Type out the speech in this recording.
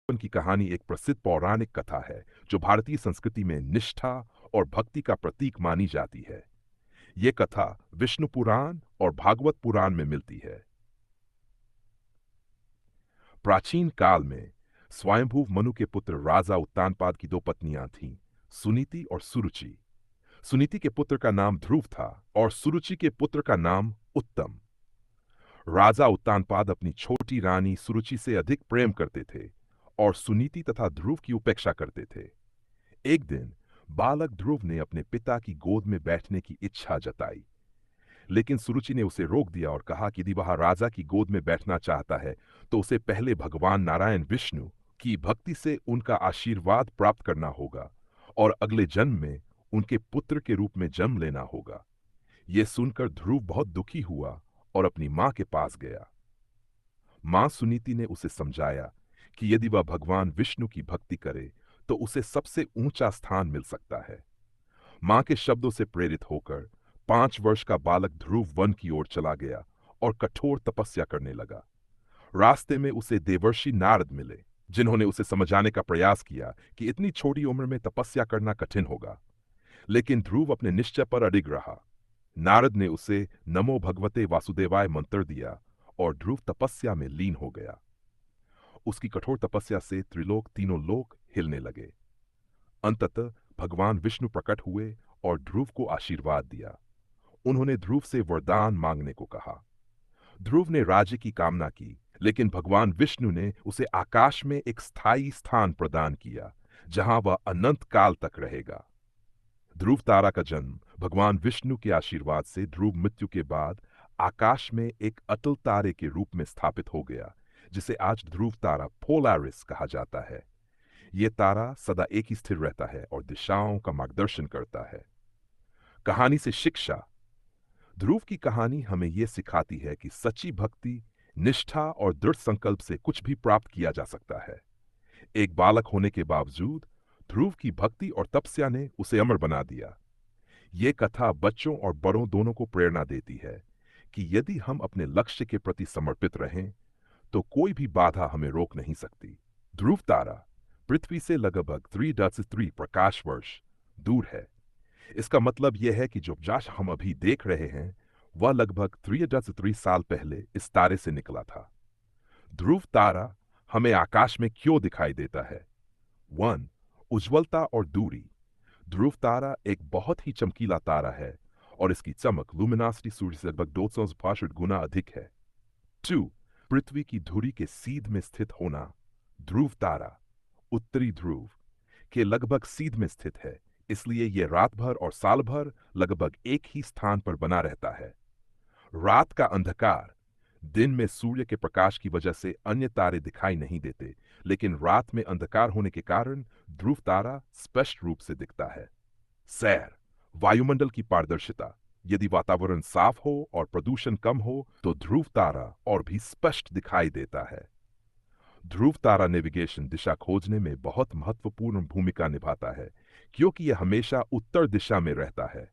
की कहानी एक प्रसिद्ध पौराणिक कथा है जो भारतीय संस्कृति में निष्ठा और भक्ति का प्रतीक मानी जाती है। ये कथा विष्णु पुराण और भागवत पुराण में मिलती है। प्राचीन काल में स्वयंभू मनु के पुत्र राजा उत्तानपाद की दो पत्नियां थीं, सुनीति और सुरुचि। सुनीति के पुत्र का नाम ध्रुव था और सुरुचि के पुत्र का नाम उत्तम। राजा उत्तानपाद अपनी छोटी रानी सुरुचि से अधिक प्रेम करते थे और सुनीति तथा ध्रुव की उपेक्षा करते थे। एक दिन बालक ध्रुव ने अपने पिता की गोद में बैठने की इच्छा जताई, लेकिन सुरुचि ने उसे रोक दिया और कहा कि यदि वह राजा की गोद में बैठना चाहता है तो उसे पहले भगवान नारायण विष्णु की भक्ति से उनका आशीर्वाद प्राप्त करना होगा और अगले जन्म में उनके पुत्र के रूप में जन्म लेना होगा। यह सुनकर ध्रुव बहुत दुखी हुआ और अपनी मां के पास गया। मां सुनीति ने उसे समझाया कि यदि वह भगवान विष्णु की भक्ति करे तो उसे सबसे ऊंचा स्थान मिल सकता है। मां के शब्दों से प्रेरित होकर 5 वर्ष का बालक ध्रुव वन की ओर चला गया और कठोर तपस्या करने लगा। रास्ते में उसे देवर्षि नारद मिले, जिन्होंने उसे समझाने का प्रयास किया कि इतनी छोटी उम्र में तपस्या करना कठिन होगा, लेकिन ध्रुव अपने निश्चय पर अडिग रहा। नारद ने उसे नमो भगवते वासुदेवाय मंत्र दिया और ध्रुव तपस्या में लीन हो गया। उसकी कठोर तपस्या से त्रिलोक तीनों लोक हिलने लगे। अंततः भगवान विष्णु प्रकट हुए और ध्रुव को आशीर्वाद दिया। उन्होंने ध्रुव से वरदान मांगने को कहा। ध्रुव ने राज्य की कामना की, लेकिन भगवान विष्णु ने उसे आकाश में एक स्थायी स्थान प्रदान किया जहां वह अनंत काल तक रहेगा। ध्रुव तारा का जन्म भगवान विष्णु के आशीर्वाद से ध्रुव मृत्यु के बाद आकाश में एक अटल तारे के रूप में स्थापित हो गया, जिसे आज ध्रुव तारा पोलारिस कहा जाता है। यह तारा सदा एक ही स्थिर रहता है और दिशाओं का मार्गदर्शन करता है। कहानी से शिक्षा। ध्रुव की कहानी हमें यह सिखाती है कि सच्ची भक्ति, निष्ठा और दृढ़ संकल्प से कुछ भी प्राप्त किया जा सकता है। एक बालक होने के बावजूद ध्रुव की भक्ति और तपस्या ने उसे अमर बना दिया। यह कथा बच्चों और बड़ों दोनों को प्रेरणा देती है कि यदि हम अपने लक्ष्य के प्रति समर्पित रहें तो कोई भी बाधा हमें रोक नहीं सकती। ध्रुव तारा पृथ्वी से लगभग 3.3 प्रकाश वर्ष दूर है। इसका मतलब यह है कि जो प्रकाश हम अभी देख रहे हैं वह लगभग 3.3 साल पहले इस तारे से निकला था। ध्रुव तारा हमें आकाश में क्यों दिखाई देता है? 1. उज्ज्वलता और दूरी। ध्रुव तारा एक बहुत ही चमकीला तारा है और इसकी चमक लुमिनोसिटी सूर्य से लगभग 262 गुना अधिक है। 2. पृथ्वी की धुरी के सीध में स्थित होना। ध्रुव तारा उत्तरी ध्रुव के लगभग सीध में स्थित है, इसलिए यह रात भर और साल भर लगभग एक ही स्थान पर बना रहता है। रात का अंधकार। दिन में सूर्य के प्रकाश की वजह से अन्य तारे दिखाई नहीं देते, लेकिन रात में अंधकार होने के कारण ध्रुव तारा स्पष्ट रूप से दिखता है। सैर। वायुमंडल की पारदर्शिता। यदि वातावरण साफ हो और प्रदूषण कम हो तो ध्रुव तारा और भी स्पष्ट दिखाई देता है। ध्रुव तारा नेविगेशन दिशा खोजने में बहुत महत्वपूर्ण भूमिका निभाता है, क्योंकि यह हमेशा उत्तर दिशा में रहता है